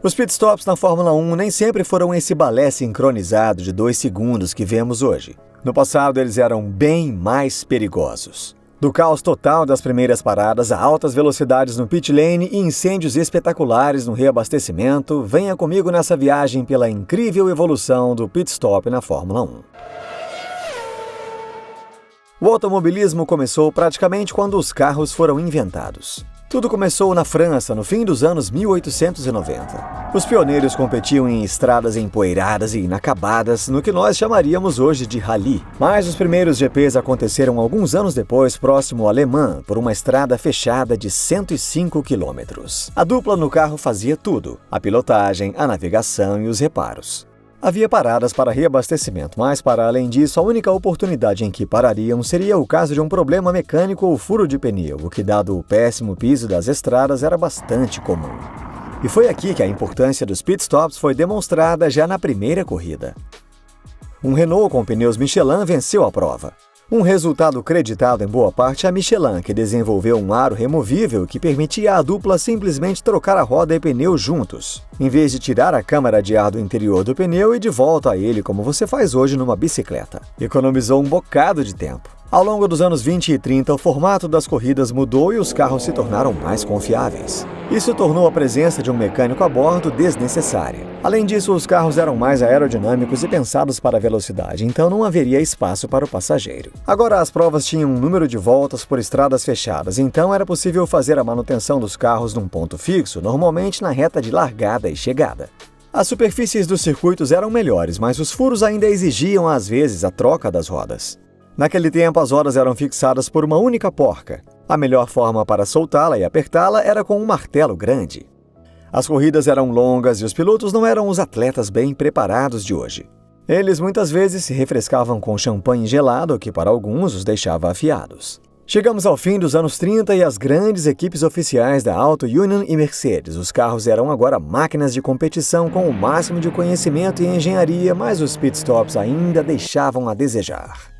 Os pitstops na Fórmula 1 nem sempre foram esse balé sincronizado de 2 segundos que vemos hoje. No passado, eles eram bem mais perigosos. Do caos total das primeiras paradas a altas velocidades no pit lane e incêndios espetaculares no reabastecimento, venha comigo nessa viagem pela incrível evolução do pit stop na Fórmula 1. O automobilismo começou praticamente quando os carros foram inventados. Tudo começou na França, no fim dos anos 1890. Os pioneiros competiam em estradas empoeiradas e inacabadas, no que nós chamaríamos hoje de rally. Mas os primeiros GPs aconteceram alguns anos depois, próximo a Le Mans, por uma estrada fechada de 105 quilômetros. A dupla no carro fazia tudo: a pilotagem, a navegação e os reparos. Havia paradas para reabastecimento, mas, para além disso, a única oportunidade em que parariam seria o caso de um problema mecânico ou furo de pneu, o que, dado o péssimo piso das estradas, era bastante comum. E foi aqui que a importância dos pitstops foi demonstrada já na primeira corrida. Um Renault com pneus Michelin venceu a prova. Um resultado creditado em boa parte à Michelin, que desenvolveu um aro removível que permitia à dupla simplesmente trocar a roda e pneu juntos, em vez de tirar a câmara de ar do interior do pneu e de volta a ele como você faz hoje numa bicicleta. Economizou um bocado de tempo. Ao longo dos anos 20 e 30, o formato das corridas mudou e os carros se tornaram mais confiáveis. Isso tornou a presença de um mecânico a bordo desnecessária. Além disso, os carros eram mais aerodinâmicos e pensados para a velocidade, então não haveria espaço para o passageiro. Agora, as provas tinham um número de voltas por estradas fechadas, então era possível fazer a manutenção dos carros num ponto fixo, normalmente na reta de largada e chegada. As superfícies dos circuitos eram melhores, mas os furos ainda exigiam, às vezes, a troca das rodas. Naquele tempo, as rodas eram fixadas por uma única porca. A melhor forma para soltá-la e apertá-la era com um martelo grande. As corridas eram longas e os pilotos não eram os atletas bem preparados de hoje. Eles muitas vezes se refrescavam com champanhe gelado, que para alguns os deixava afiados. Chegamos ao fim dos anos 30 e as grandes equipes oficiais da Auto Union e Mercedes. Os carros eram agora máquinas de competição com o máximo de conhecimento e engenharia, mas os pitstops ainda deixavam a desejar.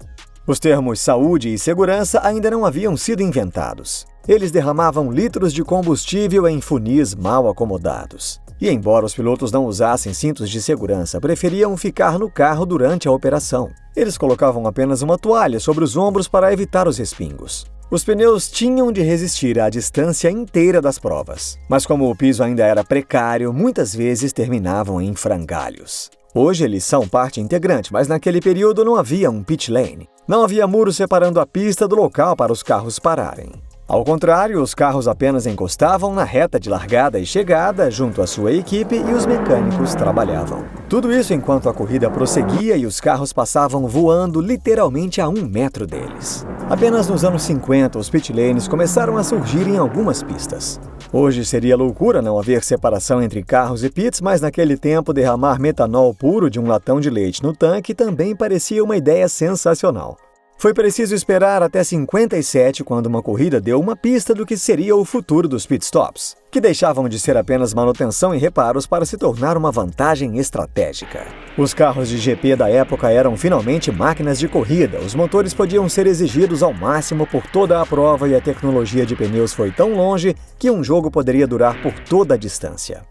Os termos saúde e segurança ainda não haviam sido inventados. Eles derramavam litros de combustível em funis mal acomodados. E embora os pilotos não usassem cintos de segurança, preferiam ficar no carro durante a operação. Eles colocavam apenas uma toalha sobre os ombros para evitar os respingos. Os pneus tinham de resistir à distância inteira das provas. Mas como o piso ainda era precário, muitas vezes terminavam em frangalhos. Hoje eles são parte integrante, mas naquele período não havia um pit lane. Não havia muro separando a pista do local para os carros pararem. Ao contrário, os carros apenas encostavam na reta de largada e chegada junto à sua equipe e os mecânicos trabalhavam. Tudo isso enquanto a corrida prosseguia e os carros passavam voando literalmente a 1 metro deles. Apenas nos anos 50, os pit lanes começaram a surgir em algumas pistas. Hoje seria loucura não haver separação entre carros e pits, mas naquele tempo derramar metanol puro de um latão de leite no tanque também parecia uma ideia sensacional. Foi preciso esperar até 57, quando uma corrida deu uma pista do que seria o futuro dos pitstops, que deixavam de ser apenas manutenção e reparos para se tornar uma vantagem estratégica. Os carros de GP da época eram finalmente máquinas de corrida, os motores podiam ser exigidos ao máximo por toda a prova e a tecnologia de pneus foi tão longe que um jogo poderia durar por toda a distância.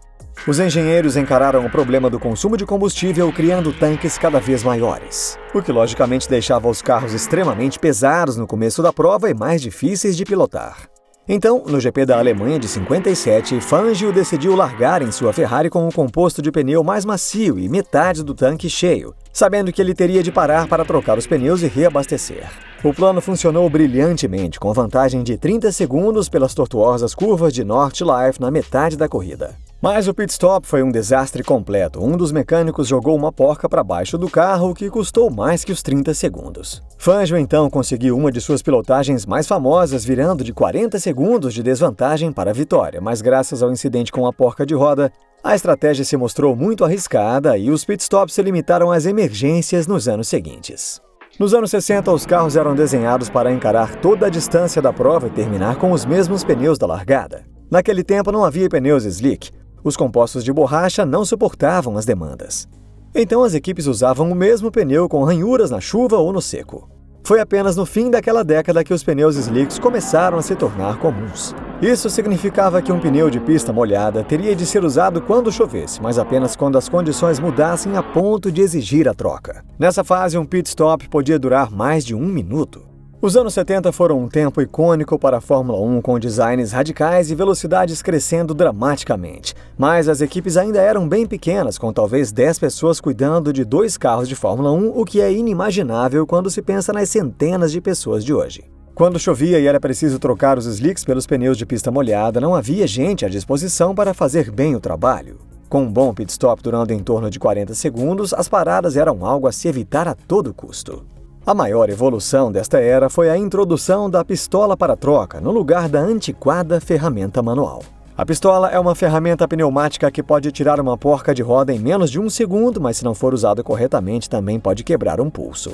Os engenheiros encararam o problema do consumo de combustível criando tanques cada vez maiores, o que logicamente deixava os carros extremamente pesados no começo da prova e mais difíceis de pilotar. Então, no GP da Alemanha de 57, Fangio decidiu largar em sua Ferrari com um composto de pneu mais macio e metade do tanque cheio, sabendo que ele teria de parar para trocar os pneus e reabastecer. O plano funcionou brilhantemente, com vantagem de 30 segundos pelas tortuosas curvas de Nordschleife na metade da corrida. Mas o pit stop foi um desastre completo. Um dos mecânicos jogou uma porca para baixo do carro, o que custou mais que os 30 segundos. Fangio então conseguiu uma de suas pilotagens mais famosas, virando de 40 segundos de desvantagem para a vitória, mas graças ao incidente com a porca de roda, a estratégia se mostrou muito arriscada e os pitstops se limitaram às emergências nos anos seguintes. Nos anos 60, os carros eram desenhados para encarar toda a distância da prova e terminar com os mesmos pneus da largada. Naquele tempo não havia pneus slick. Os compostos de borracha não suportavam as demandas. Então as equipes usavam o mesmo pneu com ranhuras na chuva ou no seco. Foi apenas no fim daquela década que os pneus slicks começaram a se tornar comuns. Isso significava que um pneu de pista molhada teria de ser usado quando chovesse, mas apenas quando as condições mudassem a ponto de exigir a troca. Nessa fase, um pit stop podia durar mais de 1 minuto. Os anos 70 foram um tempo icônico para a Fórmula 1, com designs radicais e velocidades crescendo dramaticamente. Mas as equipes ainda eram bem pequenas, com talvez 10 pessoas cuidando de 2 carros de Fórmula 1, o que é inimaginável quando se pensa nas centenas de pessoas de hoje. Quando chovia e era preciso trocar os slicks pelos pneus de pista molhada, não havia gente à disposição para fazer bem o trabalho. Com um bom pit stop durando em torno de 40 segundos, as paradas eram algo a se evitar a todo custo. A maior evolução desta era foi a introdução da pistola para troca, no lugar da antiquada ferramenta manual. A pistola é uma ferramenta pneumática que pode tirar uma porca de roda em menos de 1 segundo, mas se não for usada corretamente também pode quebrar um pulso.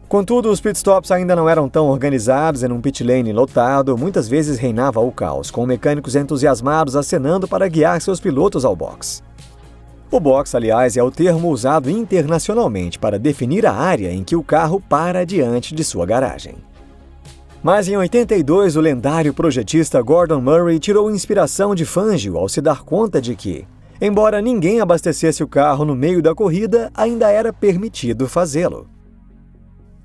Contudo, os pitstops ainda não eram tão organizados e num pit lane lotado, muitas vezes reinava o caos, com mecânicos entusiasmados acenando para guiar seus pilotos ao box. O box, aliás, é o termo usado internacionalmente para definir a área em que o carro para diante de sua garagem. Mas em 82, o lendário projetista Gordon Murray tirou inspiração de Fangio ao se dar conta de que, embora ninguém abastecesse o carro no meio da corrida, ainda era permitido fazê-lo.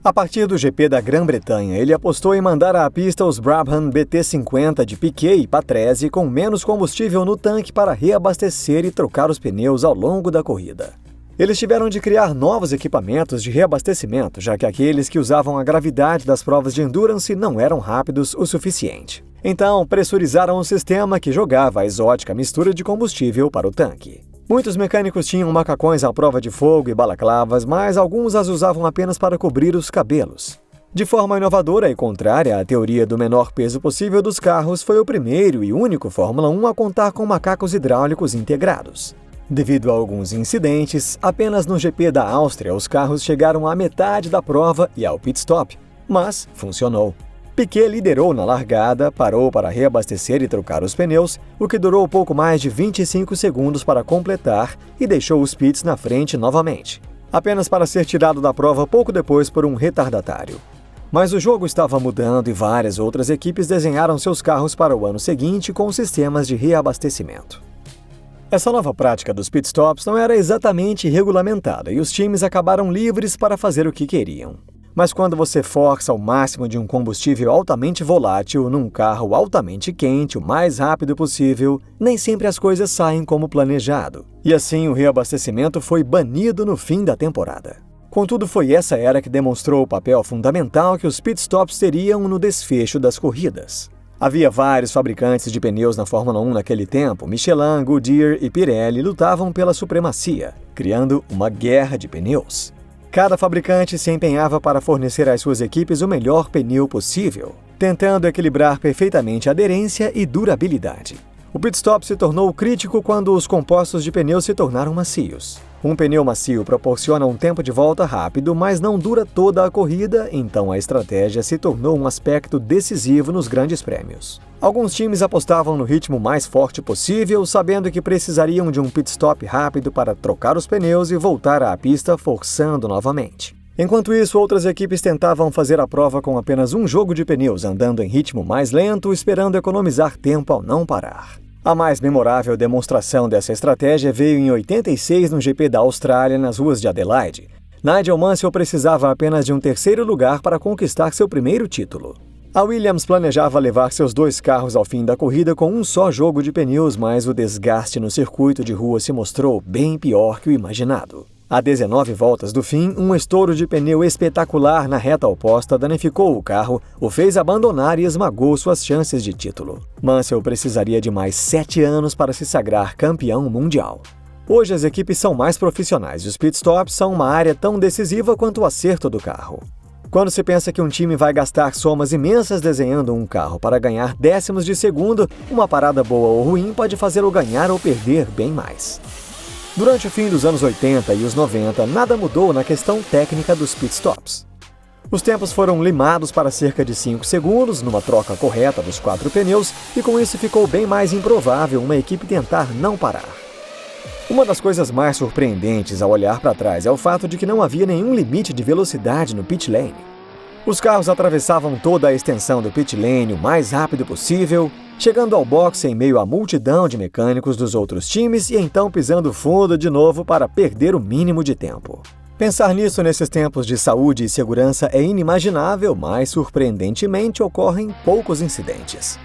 A partir do GP da Grã-Bretanha, ele apostou em mandar à pista os Brabham BT50 de Piquet e Patrese com menos combustível no tanque para reabastecer e trocar os pneus ao longo da corrida. Eles tiveram de criar novos equipamentos de reabastecimento, já que aqueles que usavam a gravidade das provas de endurance não eram rápidos o suficiente. Então, pressurizaram o sistema que jogava a exótica mistura de combustível para o tanque. Muitos mecânicos tinham macacões à prova de fogo e balaclavas, mas alguns as usavam apenas para cobrir os cabelos. De forma inovadora e contrária à teoria do menor peso possível dos carros, foi o primeiro e único Fórmula 1 a contar com macacos hidráulicos integrados. Devido a alguns incidentes, apenas no GP da Áustria os carros chegaram à metade da prova e ao pit stop, mas funcionou. Piquet liderou na largada, parou para reabastecer e trocar os pneus, o que durou pouco mais de 25 segundos para completar e deixou os pits na frente novamente, apenas para ser tirado da prova pouco depois por um retardatário. Mas o jogo estava mudando e várias outras equipes desenharam seus carros para o ano seguinte com sistemas de reabastecimento. Essa nova prática dos pitstops não era exatamente regulamentada e os times acabaram livres para fazer o que queriam. Mas quando você força o máximo de um combustível altamente volátil num carro altamente quente o mais rápido possível, nem sempre as coisas saem como planejado. E assim o reabastecimento foi banido no fim da temporada. Contudo, foi essa era que demonstrou o papel fundamental que os pitstops teriam no desfecho das corridas. Havia vários fabricantes de pneus na Fórmula 1 naquele tempo. Michelin, Goodyear e Pirelli lutavam pela supremacia, criando uma guerra de pneus. Cada fabricante se empenhava para fornecer às suas equipes o melhor pneu possível, tentando equilibrar perfeitamente aderência e durabilidade. O pit stop se tornou crítico quando os compostos de pneu se tornaram macios. Um pneu macio proporciona um tempo de volta rápido, mas não dura toda a corrida, então a estratégia se tornou um aspecto decisivo nos grandes prêmios. Alguns times apostavam no ritmo mais forte possível, sabendo que precisariam de um pit stop rápido para trocar os pneus e voltar à pista forçando novamente. Enquanto isso, outras equipes tentavam fazer a prova com apenas um jogo de pneus, andando em ritmo mais lento, esperando economizar tempo ao não parar. A mais memorável demonstração dessa estratégia veio em 86 no GP da Austrália, nas ruas de Adelaide. Nigel Mansell precisava apenas de um terceiro lugar para conquistar seu primeiro título. A Williams planejava levar seus 2 carros ao fim da corrida com um só jogo de pneus, mas o desgaste no circuito de rua se mostrou bem pior que o imaginado. A 19 voltas do fim, um estouro de pneu espetacular na reta oposta danificou o carro, o fez abandonar e esmagou suas chances de título. Mansell precisaria de mais 7 anos para se sagrar campeão mundial. Hoje as equipes são mais profissionais e os pitstops são uma área tão decisiva quanto o acerto do carro. Quando se pensa que um time vai gastar somas imensas desenhando um carro para ganhar décimos de segundo, uma parada boa ou ruim pode fazê-lo ganhar ou perder bem mais. Durante o fim dos anos 80 e os 90, nada mudou na questão técnica dos pitstops. Os tempos foram limados para cerca de 5 segundos, numa troca correta dos 4 pneus, e com isso ficou bem mais improvável uma equipe tentar não parar. Uma das coisas mais surpreendentes ao olhar para trás é o fato de que não havia nenhum limite de velocidade no pit lane. Os carros atravessavam toda a extensão do pit lane o mais rápido possível, chegando ao boxe em meio à multidão de mecânicos dos outros times e então pisando fundo de novo para perder o mínimo de tempo. Pensar nisso nesses tempos de saúde e segurança é inimaginável, mas surpreendentemente ocorrem poucos incidentes.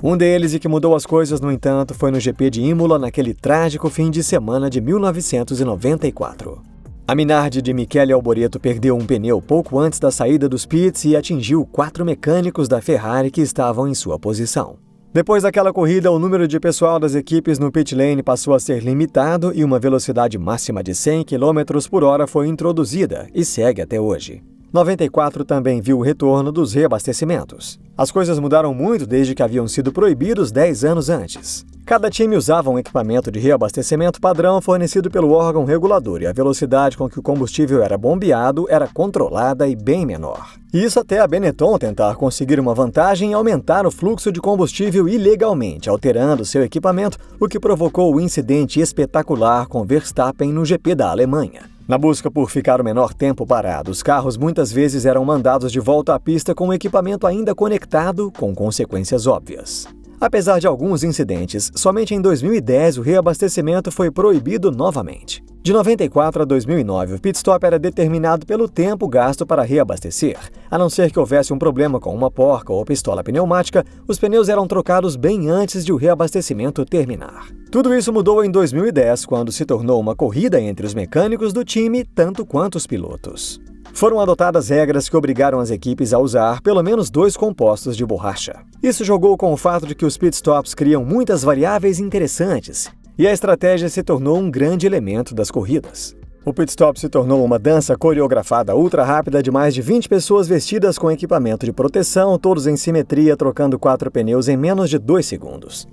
Um deles, e que mudou as coisas, no entanto, foi no GP de Imola naquele trágico fim de semana de 1994. A Minardi de Michele Alboreto perdeu um pneu pouco antes da saída dos pits e atingiu 4 mecânicos da Ferrari que estavam em sua posição. Depois daquela corrida, o número de pessoal das equipes no pit lane passou a ser limitado e uma velocidade máxima de 100 km por hora foi introduzida e segue até hoje. 94 também viu o retorno dos reabastecimentos. As coisas mudaram muito desde que haviam sido proibidos 10 anos antes. Cada time usava um equipamento de reabastecimento padrão fornecido pelo órgão regulador e a velocidade com que o combustível era bombeado era controlada e bem menor. Isso até a Benetton tentar conseguir uma vantagem e aumentar o fluxo de combustível ilegalmente, alterando seu equipamento, o que provocou o incidente espetacular com Verstappen no GP da Alemanha. Na busca por ficar o menor tempo parado, os carros muitas vezes eram mandados de volta à pista com o equipamento ainda conectado, com consequências óbvias. Apesar de alguns incidentes, somente em 2010 o reabastecimento foi proibido novamente. De 94 a 2009, o pit stop era determinado pelo tempo gasto para reabastecer. A não ser que houvesse um problema com uma porca ou pistola pneumática, os pneus eram trocados bem antes de o reabastecimento terminar. Tudo isso mudou em 2010, quando se tornou uma corrida entre os mecânicos do time, tanto quanto os pilotos. Foram adotadas regras que obrigaram as equipes a usar pelo menos 2 compostos de borracha. Isso jogou com o fato de que os pitstops criam muitas variáveis interessantes, e a estratégia se tornou um grande elemento das corridas. O pitstop se tornou uma dança coreografada ultra rápida de mais de 20 pessoas vestidas com equipamento de proteção, todos em simetria, trocando 4 pneus em menos de 2 segundos.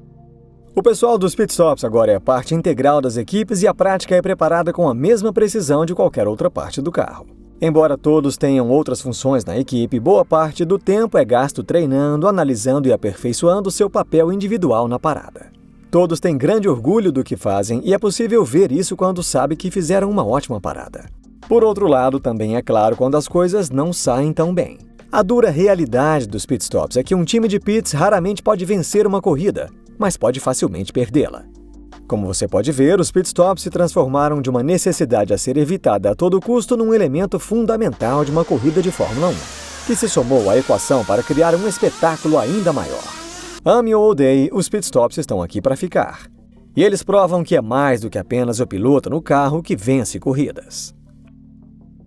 O pessoal dos pitstops agora é parte integral das equipes e a prática é preparada com a mesma precisão de qualquer outra parte do carro. Embora todos tenham outras funções na equipe, boa parte do tempo é gasto treinando, analisando e aperfeiçoando seu papel individual na parada. Todos têm grande orgulho do que fazem e é possível ver isso quando sabe que fizeram uma ótima parada. Por outro lado, também é claro quando as coisas não saem tão bem. A dura realidade dos pitstops é que um time de pits raramente pode vencer uma corrida, mas pode facilmente perdê-la. Como você pode ver, os pitstops se transformaram de uma necessidade a ser evitada a todo custo num elemento fundamental de uma corrida de Fórmula 1, que se somou à equação para criar um espetáculo ainda maior. Ame ou odeie, os pitstops estão aqui para ficar. E eles provam que é mais do que apenas o piloto no carro que vence corridas.